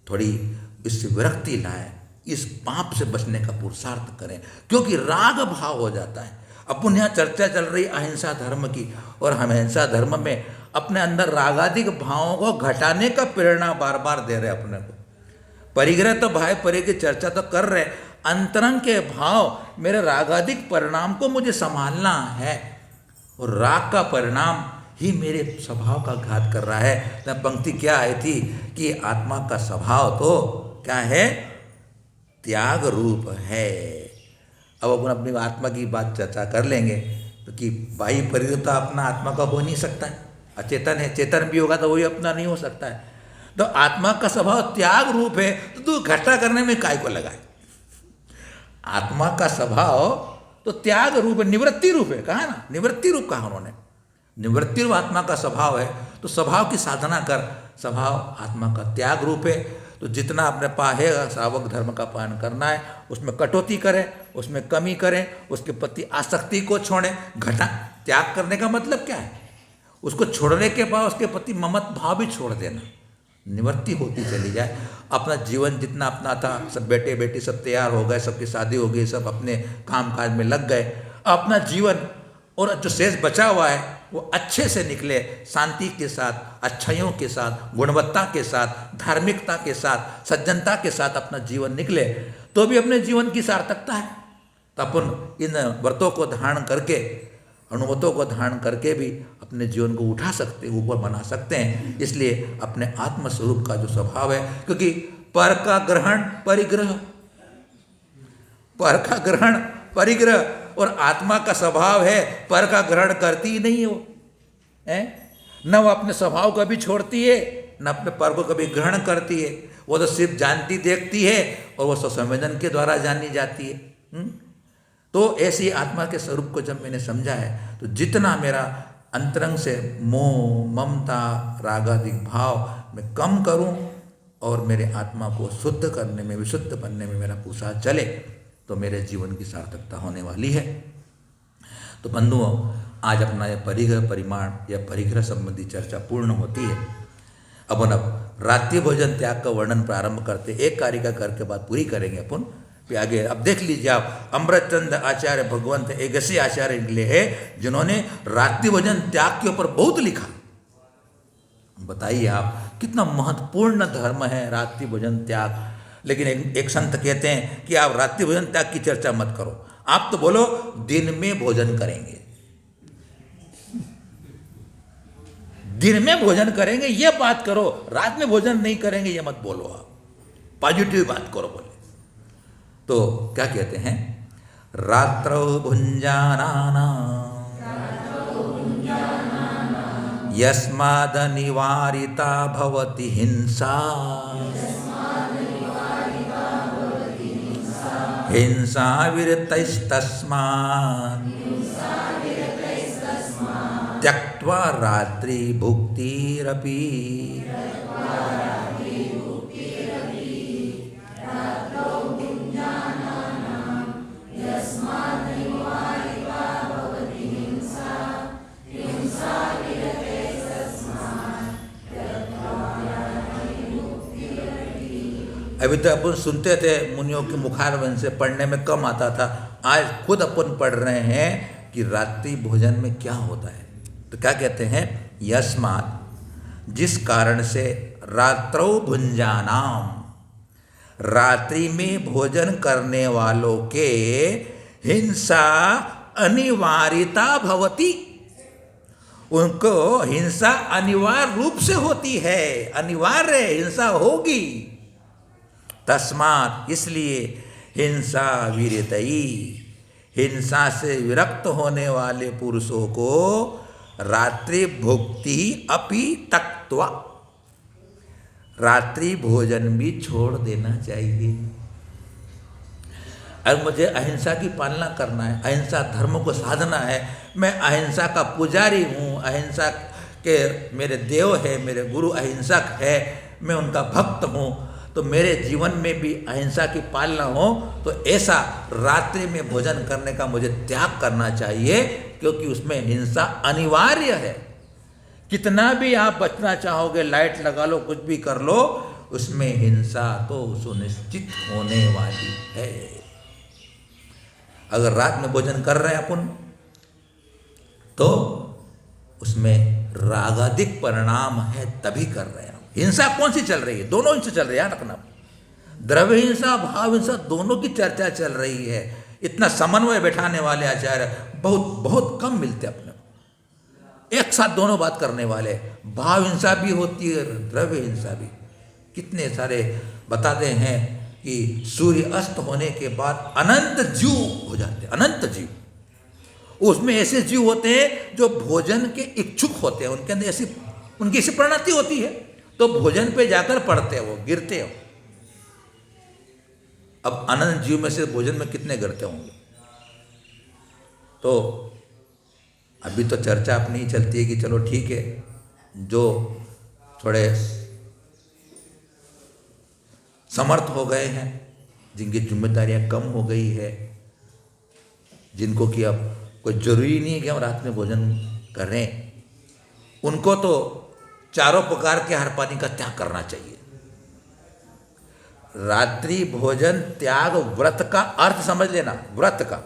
थोड़ी इससे विरक्ति लाए, इस पाप से बचने का पुरुषार्थ करें, क्योंकि राग भाव हो जाता है। अपन यहाँ चर्चा चल रही अहिंसा धर्म की, और हम अहिंसा धर्म में अपने अंदर रागादिक भावों को घटाने का प्रेरणा बार बार दे रहे अपने को। परिग्रह तो भाई परे की चर्चा तो कर रहे, अंतरंग के भाव, मेरे रागादिक परिणाम को मुझे संभालना है, और राग का परिणाम ही मेरे स्वभाव का घात कर रहा है। तब पंक्ति क्या आई थी कि आत्मा का स्वभाव तो क्या है, त्याग रूप है। अब अपन अपनी आत्मा की बात चर्चा कर लेंगे, तो कि बाह्य परिग्रह अपना आत्मा का हो नहीं सकता है, अचेतन है, चेतन भी होगा तो वही अपना नहीं हो सकता है। तो आत्मा का स्वभाव त्याग रूप है, तो तू घटा करने में काय को लगाए। आत्मा का स्वभाव तो त्याग रूप है, निवृत्ति रूप है, कहा ना, निवृत्ति रूप कहा उन्होंने। निवृत्ति रूप आत्मा का स्वभाव है, तो स्वभाव की साधना कर, स्वभाव आत्मा का त्याग रूप है। तो जितना अपने पास है श्रावक धर्म का पालन करना है, उसमें कटौती करें, उसमें कमी करें, उसके प्रति आसक्ति को छोड़ें। घटा त्याग करने का मतलब क्या है, उसको छोड़ने के बाद उसके प्रति ममत भाव भी छोड़ देना, निवृत्ति होती चली जाए। अपना जीवन जितना अपना था, सब बेटे बेटी सब तैयार हो गए, सबकी शादी हो गई, सब अपने काम काज में लग गए। अपना जीवन और जो शेष बचा हुआ है वो अच्छे से निकले, शांति के साथ, अच्छाइयों के साथ, गुणवत्ता के साथ, धार्मिकता के साथ, सज्जनता के साथ अपना जीवन निकले, तो भी अपने जीवन की सार्थकता है। तो अपन इन व्रतों को धारण करके, अनुमतों को धारण करके भी अपने जीवन को उठा सकते, ऊपर बना सकते हैं। इसलिए अपने आत्मस्वरूप का जो स्वभाव है, क्योंकि पर का ग्रहण परिग्रह, पर का ग्रहण परिग्रह, और आत्मा का स्वभाव है पर का ग्रहण करती ही नहीं है वो, है न वो अपने स्वभाव को भी छोड़ती है, न अपने पर को कभी ग्रहण करती है। वो तो सिर्फ जानती देखती है, और वो स्वसंवेदन के द्वारा जानी जाती है। तो ऐसी आत्मा के स्वरूप को जब मैंने समझा है, तो जितना मेरा अंतरंग से मोह, ममता, रागादिक भाव मैं कम करूं, और मेरे आत्मा को शुद्ध करने में, विशुद्ध बनने में मेरा पुरुषार्थ चले, तो मेरे जीवन की सार्थकता होने वाली है। तो बंधुओं, आज अपना यह परिग्रह परिमाण या परिग्रह संबंधी चर्चा पूर्ण होती है। अपन अब रात्रि भोजन त्याग का वर्णन प्रारंभ करते, एक कारिका करके बात पूरी करेंगे अपन आगे। अब देख लीजिए आप, अमृतचंद आचार्य भगवंत एक ऐसे आचार्य निकले हैं जिन्होंने रात्रि भोजन त्याग के ऊपर बहुत लिखा। बताइए आप, कितना महत्वपूर्ण धर्म है रात्रि भोजन त्याग। लेकिन एक संत कहते हैं कि आप रात्रि भोजन त्याग की चर्चा मत करो, आप तो बोलो दिन में भोजन करेंगे, दिन में भोजन करेंगे ये बात करो, रात में भोजन नहीं करेंगे ये मत बोलो, आप पॉजिटिव बात करो बोले। तो क्या कहते हैं, रात्रौ भुंजानाना यस्माद निवारिता भवति हिंसा, हिंसा विरतैस्तस्मात् त्यक्त्वा रात्रि भुक्तिरपि। अभी तो अपन सुनते थे मुनियों के मुखारविंद से, पढ़ने में कम आता था, आज खुद अपन पढ़ रहे हैं कि रात्रि भोजन में क्या होता है। तो क्या कहते हैं, यस्मात्, जिस कारण से रात्रौ भुंजानाम, रात्रि में भोजन करने वालों के हिंसा अनिवार्यता भवति, उनको हिंसा अनिवार्य रूप से होती है, अनिवार्य हिंसा होगी। तस्मात्, इसलिए हिंसा वीर्यतई, हिंसा से विरक्त होने वाले पुरुषों को रात्रि भुक्ति अपि त्यक्त्वा, रात्रि भोजन भी छोड़ देना चाहिए। अगर मुझे अहिंसा की पालना करना है, अहिंसा धर्म को साधना है, मैं अहिंसा का पुजारी हूँ, अहिंसा के मेरे देव है, मेरे गुरु अहिंसक है, मैं उनका भक्त हूँ, तो मेरे जीवन में भी अहिंसा की पालना हो, तो ऐसा रात्रि में भोजन करने का मुझे त्याग करना चाहिए, क्योंकि उसमें हिंसा अनिवार्य है। कितना भी आप बचना चाहोगे, लाइट लगा लो, कुछ भी कर लो, उसमें हिंसा तो सुनिश्चित होने वाली है। अगर रात में भोजन कर रहे हैं अपन, तो उसमें रागादिक परिणाम है, तभी कर रहे हैं। हिंसा कौन सी चल रही है? दोनों हिंसा चल रही है, याद रखना। द्रव्य हिंसा, भाव हिंसा, दोनों की चर्चा चल रही है। इतना समन्वय बैठाने वाले आचार्य बहुत बहुत कम मिलते अपने, एक साथ दोनों बात करने वाले। भाव हिंसा भी होती है, द्रव्य हिंसा भी। कितने सारे बताते हैं कि सूर्य अस्त होने के बाद अनंत जीव हो जाते हैं, अनंत जीव। उसमें ऐसे जीव होते हैं जो भोजन के इच्छुक होते हैं, उनके अंदर ऐसी उनकी ऐसी प्रवृत्ति होती है, तो भोजन पे जाकर पड़ते हैं, वो गिरते हो। अब अनंत जीव में से भोजन में कितने गिरते होंगे? तो अभी तो चर्चा अपनी ही चलती है कि चलो ठीक है, जो थोड़े समर्थ हो गए हैं, जिनकी जिम्मेदारियां कम हो गई है, जिनको कि अब कोई जरूरी नहीं है कि हम रात में भोजन करें, उनको तो चारों प्रकार के आहार पानी का त्याग करना चाहिए। रात्रि भोजन त्याग व्रत का अर्थ समझ लेना, व्रत का,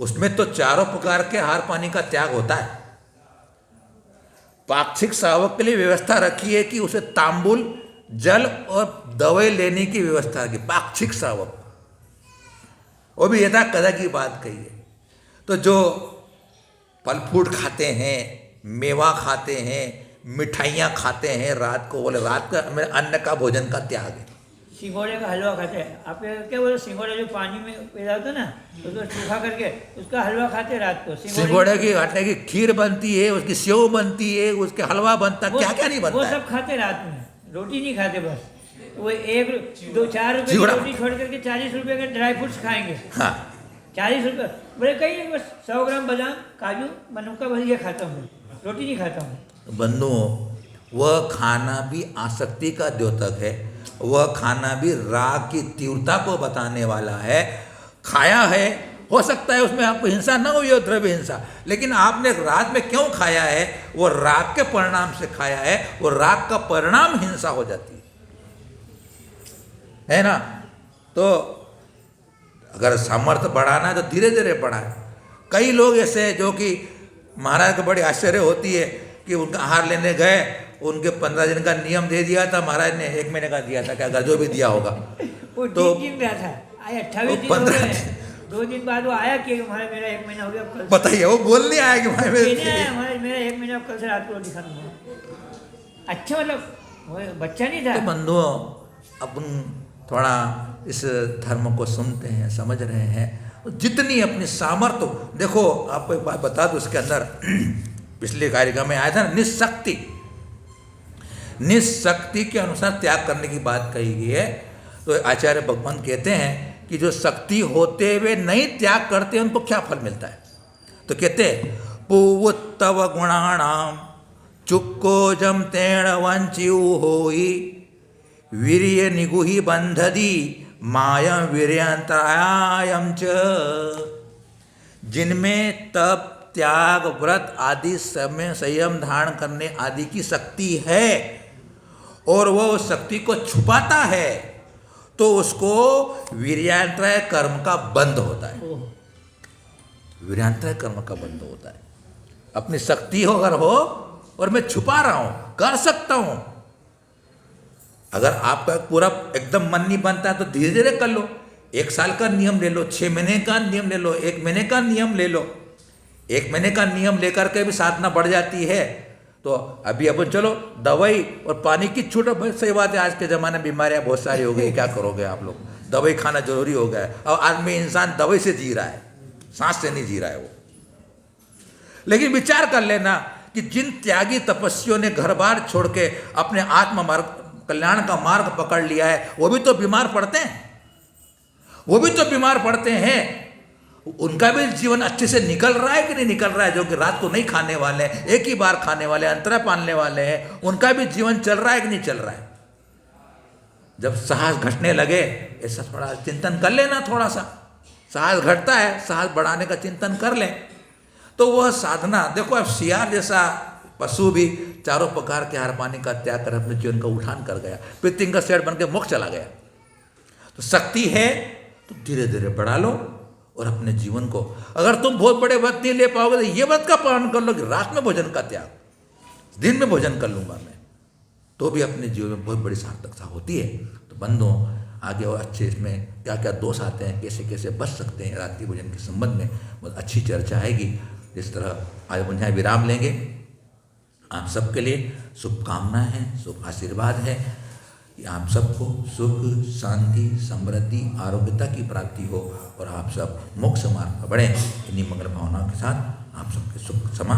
उसमें तो चारों प्रकार के आहार पानी का त्याग होता है। पाक्षिक श्रावक के लिए व्यवस्था रखी है कि उसे तांबुल, जल और दवाई लेने की व्यवस्था की, पाक्षिक श्रावक, वो भी यथा कदा की बात कही है। तो जो फल फ्रूट खाते हैं, मेवा खाते हैं, मिठाइयाँ खाते हैं, रात को बोले रात का मेरे अन्न का भोजन का त्याग है। सिंगोड़े का हलवा खाते हैं, आप क्या बोले, सिंगोड़े जो पानी में पैदा होता है ना, उसको सूखा करके उसका हलवा खाते हैं रात को। सिंगोड़े की आटे की खीर बनती है, उसकी सेव बनती है, उसके हलवा बनता है, क्या क्या नहीं बनता वो है। सब खाते रात में, रोटी नहीं खाते बस। वो 1-2-4 रुपये की रोटी छोड़ करके 40 रुपये के ड्राई फ्रूट्स खाएंगे। हाँ, 40 रुपये बोले, कहीं बस 100 ग्राम बादाम, काजू, मनुका, बस ये खाता हूँ, रोटी नहीं खाता हूँ। बंधुओं, वह खाना भी आसक्ति का द्योतक है, वह खाना भी राग की तीव्रता को बताने वाला है। खाया है, हो सकता है उसमें आपको हिंसा न हुई हो, द्रव्य हिंसा, लेकिन आपने रात में क्यों खाया है? वो राग के परिणाम से खाया है, वो राग का परिणाम हिंसा हो जाती है ना। तो अगर सामर्थ्य बढ़ाना है तो धीरे धीरे बढ़ाए। कई लोग ऐसे हैं जो कि महाराज को बड़ी आश्चर्य होती है कि उनका आहार लेने गए, उनके 15 दिन का नियम दे दिया था महाराज ने, 1 महीने का दिया था, क्या अगर जो भी दिया होगा वो तो 3 दिन रहा था, आया 28 दिन हो गए, 2 दिन बाद वो आया कि हमारा मेरा 1 महीना हो गया, कल बताइए, वो बोल नहीं आया कि भाई मेरा 1 महीना, कल से रात को रोटी खा लूँगा। अच्छा, मतलब वो बच्चा नहीं था। तो बंधुओं, अपन थोड़ा इस धर्म को सुनते हैं, समझ रहे हैं, जितनी अपनी सामर्थ्य। देखो आपको एक बात बता दूं, उसके अंदर पिछले कार्यक्रम में आया था ना, निशक्ति के अनुसार त्याग करने की बात कही गई है। तो आचार्य भगवान कहते हैं कि जो शक्ति होते हुए नहीं त्याग करते उनको क्या फल मिलता है? तो कहते हैं, पूवोत्तव गुणाणाम चुक्को जम तेण वंच्यु होई वीर्य निगुहि बंधदी मायम वीर्यंतरायम च। जिनमें तप, त्याग, व्रत आदि समय संयम धारण करने आदि की शक्ति है और वह उस शक्ति को छुपाता है, तो उसको वीर्यान्त्रय कर्म का बंध होता है। ओह, वीर्यान्त्रय कर्म का बंध होता है। अपनी शक्ति हो अगर हो और मैं छुपा रहा हूं, कर सकता हूं। अगर आपका पूरा एकदम मन नहीं बनता है तो धीरे धीरे कर लो। 1 साल का नियम ले लो, 6 महीने का नियम ले लो, 1 महीने का नियम ले लो। 1 महीने का नियम लेकर के भी साधना बढ़ जाती है। तो अभी अपन चलो दवाई और पानी की छूट, सही बात है, आज के ज़माने में बीमारियां बहुत सारी हो गई, क्या करोगे आप लोग। दवाई खाना जरूरी हो गया है। और आदमी इंसान दवाई से जी रहा है, सांस से नहीं जी रहा है वो। लेकिन विचार कर लेना कि जिन त्यागी तपस्वियों ने घर बार छोड़ के अपने आत्म मार्ग कल्याण का मार्ग पकड़ लिया है, वो भी तो बीमार पड़ते हैं, वो भी तो बीमार पड़ते हैं। उनका भी जीवन अच्छे से निकल रहा है कि नहीं निकल रहा है। जो कि रात को नहीं खाने वाले हैं, एक ही बार खाने वाले, अंतरा पालने वाले हैं, उनका भी जीवन चल रहा है कि नहीं चल रहा है। जब साहस घटने लगे, ऐसा थोड़ा चिंतन कर लेना, थोड़ा सा साहस घटता है, साहस बढ़ाने का चिंतन कर लें तो वह साधना। देखो अब सियार जैसा पशु भी चारों प्रकार के आहार पानी का त्याग कर अपने जीवन का उठान कर गया, पितृ का सेठ बन के मोक्ष चला गया। तो शक्ति है तो धीरे धीरे बढ़ा लो और अपने जीवन को, अगर तुम बहुत बड़े व्रत नहीं ले पाओगे तो ये व्रत का पालन कर लो कि रात में भोजन का त्याग, दिन में भोजन कर लूंगा मैं, तो भी अपने जीवन में बहुत बड़ी सार्थकता होती है। तो बंधुओं, आगे और अच्छे इसमें क्या क्या दोष आते हैं, कैसे कैसे बच सकते हैं रात्रि भोजन के संबंध में बहुत अच्छी चर्चा आएगी। इस तरह आज अपन यहाँ विराम लेंगे। आप सबके लिए शुभकामनाएं हैं, शुभ आशीर्वाद है कि आप सबको सुख शांति समृद्धि आरोग्यता की प्राप्ति हो और आप सब मोक्ष मार्ग पर बढ़ें। इन्हीं मंगल भावनाओं के साथ आप सबके सुख समा